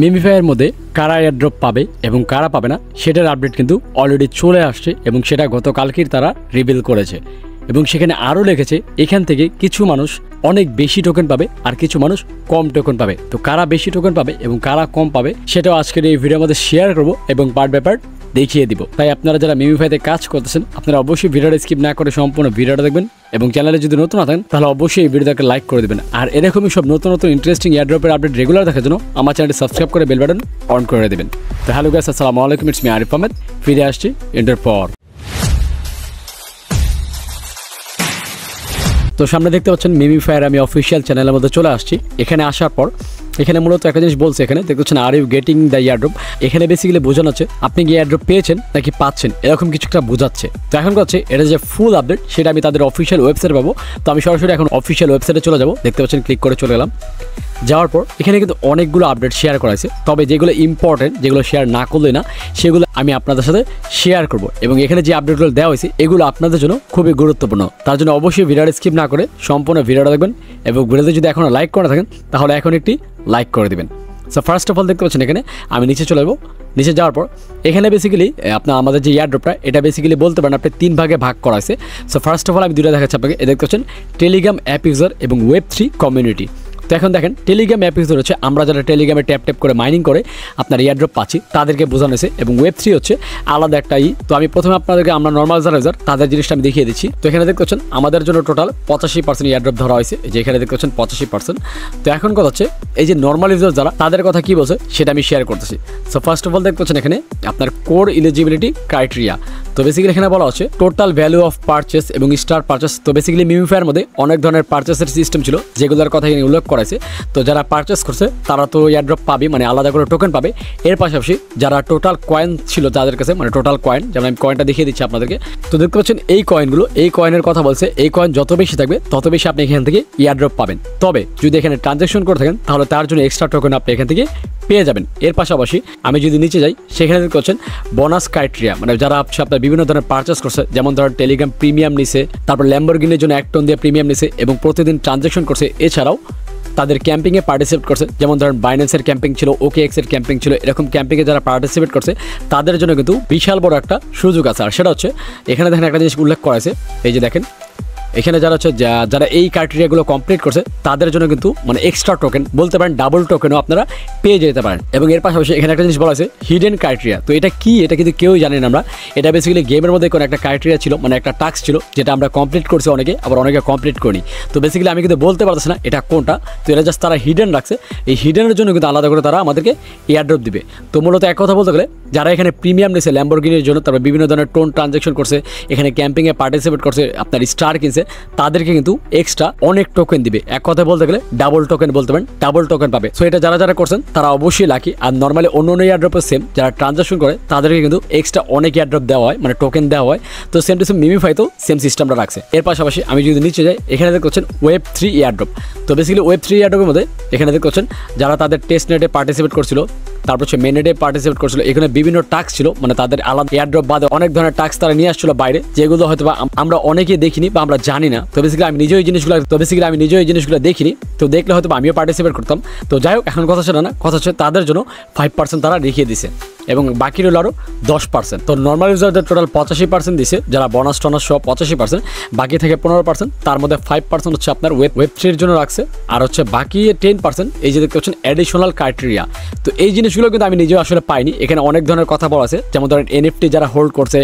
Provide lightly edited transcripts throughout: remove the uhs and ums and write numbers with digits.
মেমিফাই এর মধ্যে কারা এয়ারড্রপ পাবে এবং কারা পাবে না সেটার আপডেট কিন্তু অলরেডি চলে আসছে এবং সেটা গতকালকেই তারা রিভিল করেছে এবং সেখানে আরও লিখেছে এখান থেকে কিছু মানুষ অনেক বেশি টোকেন পাবে আর কিছু মানুষ কম টোকেন পাবে। তো কারা বেশি টোকেন পাবে এবং কারা কম পাবে সেটাও আজকের এই ভিডিওর মধ্যে শেয়ার করবো এবং পার্ট বাই পার্ট দেখিয়ে দিব। তাই আপনারা যারা মেমিফাইতে কাজ করতেছেন আপনারা অবশ্যই ভিডিওটা স্কিপ না করে সম্পূর্ণ ভিডিওটা দেখবেন এবং চ্যানেলে যদি নতুন থাকেন তাহলে অবশ্যই এই ভিডিওটাকে লাইক করে দেবেন। আর এরকমই সব নতুন নতুন ইন্টারেস্টিং এয়ারড্রপের আপডেট রেগুলার দেখার জন্য আমার চ্যানেলটি সাবস্ক্রাইব করে বেল বাটন অন করে দেবেন। তো হ্যালো গাইস, আসসালামু আলাইকুম, ইটস মি আরিফ আহমেদ, ফিরে আসছি এন্টার পর। তো সামনে দেখতে পাচ্ছেন মেমিফাইয়ের আমি অফিসিয়াল চ্যানেলের মধ্যে চলে আসছি। এখানে আসার পর এখানে মূলত একটা জিনিস বলছে, এখানে দেখতে পাচ্ছেন are you getting the airdrop. এখানে বেসিক্যালি বোঝানো হচ্ছে আপনি কি এয়ারড্রপ পেয়েছেন নাকি পাচ্ছেন, এরকম কিছু একটা বোঝাচ্ছে। তো এখন হচ্ছে এটা যে ফুল আপডেট সেটা আমি তাদের অফিসিয়াল ওয়েবসাইটে পাবো। তো আমি সরাসরি এখন অফিসিয়াল ওয়েবসাইটে চলে যাবো। দেখতে পাচ্ছেন ক্লিক করে চলে গেলাম। যাওয়ার পর এখানে কিন্তু অনেকগুলো আপডেট শেয়ার করা হয়েছে, তবে যেগুলো ইম্পর্টেন্ট যেগুলো শেয়ার না করলে না সেগুলো আমি আপনাদের সাথে শেয়ার করব এবং এখানে যে আপডেটগুলো দেওয়া হয়েছে এগুলো আপনাদের জন্য খুবই গুরুত্বপূর্ণ। তার জন্য অবশ্যই ভিডিওটা স্কিপ না করে সম্পূর্ণ ভিডিওটা দেখবেন এবং ভিডিওতে যদি এখনও লাইক করে থাকেন তাহলে এখন একটি লাইক করে দেবেন। সো ফার্স্ট অফ অল দেখতে পাচ্ছেন এখানে আমি নিচে চলে যাবো। নিচে যাওয়ার পর এখানে বেসিক্যালি আপনার আমাদের যে এয়ারড্রপটা এটা বেসিক্যালি বলতে পারেন আপনি 3 ভাগে ভাগ করা আছে। সো ফার্স্ট অফ অল আমি দুটো দেখাচ্ছি আপনাকে। দেখতে পাচ্ছেন টেলিগ্রাম অ্যাপ ইউজার এবং Web3 কমিউনিটি। তো এখন দেখেন টেলিগ্রাম অ্যাপ ইউজার হচ্ছে আমরা যারা টেলিগ্রামে ট্যাপ করে মাইনিং করে আপনার এয়ারড্রপ পাচ্ছি তাদেরকে বোঝানো হয়েছে এবং Web3 হচ্ছে আলাদা একটা তো আমি প্রথমে আপনাদেরকে আমরা নর্মাল যারা ইউজার তাদের জিনিসটা আমি দেখিয়ে দিচ্ছি। তো এখানে দেখতে পাচ্ছেন আমাদের জন্য টোটাল 85% এয়ারড্রপ ধরা হয়েছে, যে এখানে দেখতে পাচ্ছেন 85%। তো এখন কথা হচ্ছে এই যে নর্মাল ইউজার যারা তাদের কথা কি বলছে সেটা আমি শেয়ার করতেছি। সো ফার্স্ট অফ অল দেখতে পাচ্ছেন এখানে আপনার কোর এলিজিবিলিটি ক্রাইটেরিয়া। তো বেসিক্যালি এখানে বলা হচ্ছে টোটাল ভ্যালু অফ পারচেস এবং স্টার পারচেস। তো বেসিক্যালি মেমিফাইয়ের মধ্যে অনেক ধরনের পারচেসের সিস্টেম ছিল যেগুলোর কথা এখানে উল্লেখ করা হয়েছে। তো যারা পারচেস করছে তারা তো এয়ারড্রপ পাবে, মানে আলাদা করে টোকেন পাবে। এর পাশাপাশি যারা টোটাল কয়েন ছিল যাদের কাছে, মানে টোটাল কয়েন, যেমন আমি কয়েনটা দেখিয়ে দিচ্ছি আপনাদেরকে। তো দেখতে পাচ্ছেন এই কয়েনগুলো, এই কয়েনের কথা বলছে, এই কয়েন যত বেশি থাকবে তত বেশি আপনি এখান থেকে এয়ারড্রপ পাবেন। তবে যদি এখানে ট্রানজ্যাকশন করে থাকেন তাহলে তার জন্য এক্সট্রা টোকেন আপনি এখান থেকে পেয়ে যাবেন। এর পাশাপাশি আমি যদি নিচে যাই সেখানে দেখতে পাচ্ছেন বোনাস ক্রাইটেরিয়া, মানে যারা আপনার বিভিন্ন ধরনের পারচেস করছে, যেমন ধরেন টেলিগ্রাম প্রিমিয়াম নিছে, তারপর ল্যাম্বরগিনির জন্য 1 টন দিয়ে প্রিমিয়াম নিছে এবং প্রতিদিন ট্রানজ্যাকশন করছে। এছাড়াও তাদের ক্যাম্পিংয়ে পার্টিসিপেট করছে, যেমন ধরেন বাইন্যান্সের ক্যাম্পিং ছিল, OKX-এর ক্যাম্পিং ছিল, এরকম ক্যাম্পিংয়ে যারা পার্টিসিপেট করছে তাদের জন্য কিন্তু বিশাল বড় একটা সুযোগ আছে। আর সেটা হচ্ছে এখানে দেখেন একটা জিনিস উল্লেখ করা আছে, এই যে দেখেন এখানে যারা হচ্ছে যারা এই ক্রাইটেরিয়াগুলো কমপ্লিট করছে তাদের জন্য কিন্তু মানে এক্সট্রা টোকেন বলতে পারেন ডাবল টোকেনও আপনারা পেয়ে যেতে পারেন। এবং এর পাশাপাশি এখানে একটা জিনিস বলা আছে হিডেন ক্রাইটেরিয়া। তো এটা কি, এটা কিন্তু কেউই জানেন আমরা। এটা বেসিক্যালি গেমের মধ্যে কোনো একটা ক্রাইটেরিয়া ছিল, মানে একটা টাস্ক ছিল যেটা আমরা কমপ্লিট করছি অনেকে, আবার অনেকে কমপ্লিট করিনি। তো বেসিক্যালি আমি কিন্তু বলতে পারতেছি না এটা কোনটা। তো এটা জাস্ট তারা হিডেন রাখছে, এই হিডেনের জন্য কিন্তু আলাদা করে তারা আমাদেরকে এয়ারড্রপ দিবে। তো মূলত এক কথা বলতে গেলে যারা এখানে প্রিমিয়াম নিয়েছে ল্যাম্বরগিনির জন্য, তারপর বিভিন্ন ধরনের টোন ট্রানজ্যাকশন করছে, এখানে ক্যাম্পিংয়ে পার্টিসিপেট করছে, আপনার স্টার কিনছে, তাদেরকে কিন্তু এক্সট্রা অনেক টোকেন দিবে। এক কথা বলতে গেলে ডাবল টোকেন বলতে পারেন, ডাবল টোকেন পাবে। সো এটা যারা যারা করছেন তারা অবশ্যই লাকি। আর নর্মালি অন্য এয়ারড্রপের সেম যারা ট্রানজ্যাকশন করে তাদেরকে কিন্তু এক্সট্রা অনেক এয়ারড্রপ দেওয়া হয়, মানে টোকেন দেওয়া হয়। তো সেম টু সেম মেমিফাইতেও সেম সিস্টেমটা রাখছে। এর পাশাপাশি আমি যদি নিচে যাই এখানে দেখতে পাচ্ছেন Web3 এয়ারড্রপ। তো বেসিক্যালি Web3 এয়ারড্রপের মধ্যে এখানে দেখতে পাচ্ছেন যারা তাদের টেস্ট নেটে পার্টিসিপেট করছিল, তারপর হচ্ছে মেনেটে পার্টিসিপেট করছিল, এখানে বিভিন্ন টাস্ক ছিল, মানে তাদের আলাদা এয়ারড্রপ বাদে অনেক ধরনের টাস্ক তারা নিয়ে আসছিল বাইরে, যেগুলো হয়তো আমরা অনেকেই দেখিনি বা আমরা জানি না। তো বেসিক্যালি আমি নিজেও এই জিনিসগুলো দেখিনি, তো দেখলে হয়তো আমিও পার্টিসিপেট করতাম। তো যাই হোক, এখন কথা সেটা না, কথা হচ্ছে তাদের জন্য 5% তারা রেখে দিছে এবং বাকি রইল আরও 10%। তো নর্মাল ইউজারদের টোটাল 85% দিছে, যারা বোনাস টনাস সহ 85%, বাকি থেকে 15%, তার মধ্যে 5% হচ্ছে আপনার Web3-এর জন্য রাখছে। আর হচ্ছে বাকি 10% এই যে দেখতে পাচ্ছেন অ্যাডিশনাল ক্রাইটেরিয়া। তো এই জিনিসগুলো কিন্তু আমি নিজেও আসলে পাইনি। এখানে অনেক ধরনের কথা বলা আছে, যেমন ধরেন NFT যারা হোল্ড করছে,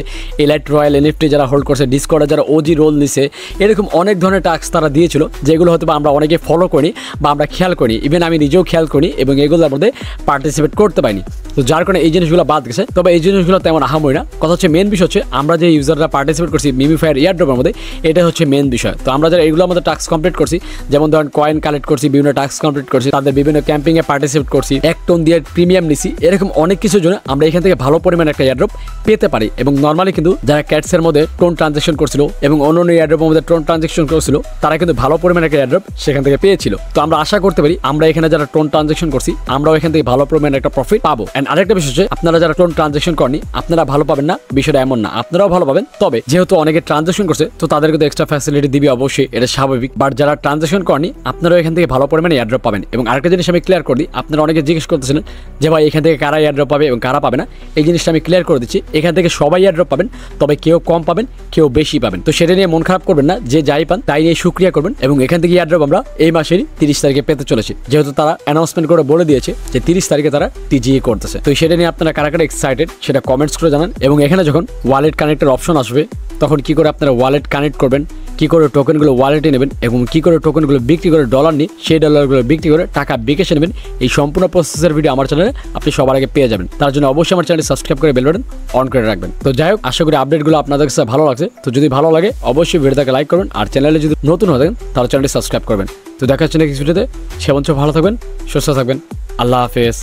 এলাইট রয়্যাল NFT যারা হোল্ড করছে, ডিসকর্ডে যারা OG রোল নিছে, এরকম অনেক ধরনের টাস্ক তারা দিয়েছিল যেগুলো হয়তো আমরা অনেকে ফলো করি বা আমরা খেয়াল করি, ইভেন আমি নিজেও খেয়াল করি এবং এগুলোর মধ্যে পার্টিসিপেট করতে পারিনি। তো যার কারণে এই জিনিসগুলো বাদ গেছে। তবে এই জিনিসগুলো তেমন আহামরি না। কথা হচ্ছে মেন বিষয় হচ্ছে আমরা যে ইউজাররা পার্টিসিপেট করছি মেমিফাইয়ের এয়ারড্রপের মধ্যে, এটা হচ্ছে মেন বিষয়। তো আমরা যারা এগুলোর মধ্যে টাস্ক কমপ্লিট করছি, যেমন ধরেন কয়েন কালেক্ট করছি, বিভিন্ন টাস্ক কমপ্লিট করছি, তাদের বিভিন্ন ক্যাম্পিংয়ে পার্টিসিপেট করছি, 1 টন দিয়ে প্রিমিয়াম নিছি, এরকম অনেক কিছুর জন্য আমরা এখান থেকে ভালো পরিমাণে একটা এয়ারড্রপ পেতে পারি। এবং নর্মালি কিন্তু যারা ক্যাটসের মধ্যে টোন ট্রানজ্যাকশন করছিল এবং অন্য এয়ারড্রপের মধ্যে টোন ট্রানজ্যাকশন করছিল তারা কিন্তু ভালো পরিমাণে একটা এয়ারড্রপ সেখান থেকে পেয়েছিল। তো আমরা আশা করতে পারি আমরা এখানে যারা টোন ট্রানজ্যাকশন করছি আমরাও এখান থেকে ভালো পরিমাণে একটা প্রফিট পাবো। এন্ড আরেকটা বিষয় হচ্ছে আপনারা যারা টোন ট্রানজাকশন করেনি আপনারা ভালো পাবেন না, বিষয়টা এমন না, আপনারাও ভালো পাবেন। তবে যেহেতু অনেকে ট্রানজাকশন করছে তো তাদেরকে তো এক্সট্রা ফ্যাসিলিটি দিবে অবশ্যই, এটা স্বাভাবিক। বাট যারা ট্রানজাকশন করেনি আপনারাও এখান থেকে ভালো পরিমাণে এয়ারড্রপ পাবেন। এবং আরেকটা জিনিস আমি ক্লিয়ার করে দিই, আপনারা অনেকে জিজ্ঞেস করতেছিলেন যে ভাই এখান থেকে কারা এয়ারড্রপ পাবে এবং কারা পাবে না, এই জিনিসটা আমি ক্লিয়ার করে দিচ্ছি। এখান থেকে সবাই এয়ারড্রপ পাবেন, তবে কেউ কম পাবেন কেউ বেশি পাবেন। তো সেটা নিয়ে মন খারাপ করবেন না, যে যাই পান তাই নিয়ে শুক্রিয়া করবেন। এবং এখান থেকে এয়ারড্রপ আমরা এই মাসেরই 30 তারিখে পেতে চলেছি, যেহেতু তারা অ্যানাউন্সমেন্ট করে বলে দিয়েছে যে 30 তারিখে তারা টিজিএ করতেছে। তো সেটা নিয়ে আপনারা কারা কারা এক্সাইটেড সেটা কমেন্টস করে জানান। এবং এখানে যখন ওয়ালেট কানেক্টের অপশন আসবে তখন কি করে আপনারা ওয়ালেট কানেক্ট করবেন, কি করে টোকেনগুলো ওয়ালেটে নেবেন এবং কি করে টোকেনগুলো বিক্রি করে ডলার নিয়ে সেই ডলারগুলো বিক্রি করে টাকা বিকাশে নেবেন, এই সম্পূর্ণ প্রসেসের ভিডিও আমার চ্যানেলে আপনি সবার আগে পেয়ে যাবেন। তার জন্য অবশ্যই আমার চ্যানেলটি সাবস্ক্রাইব করে বেল বাটন অন করে রাখবেন। তো যাই হোক, আশা করি আপডেটগুলো আপনাদের কাছে ভালো লাগছে। তো যদি ভালো লাগে অবশ্যই ভিডিওটাকে লাইক করবেন, আর চ্যানেলে যদি নতুন হয়ে থাকেন তাহলে চ্যানেলটি সাবস্ক্রাইব করবেন। তো দেখা হচ্ছে নেক্সট ভিডিওতে, সে পর্যন্ত ভালো থাকবেন, সুস্থ থাকবেন, আল্লাহ হাফেজ।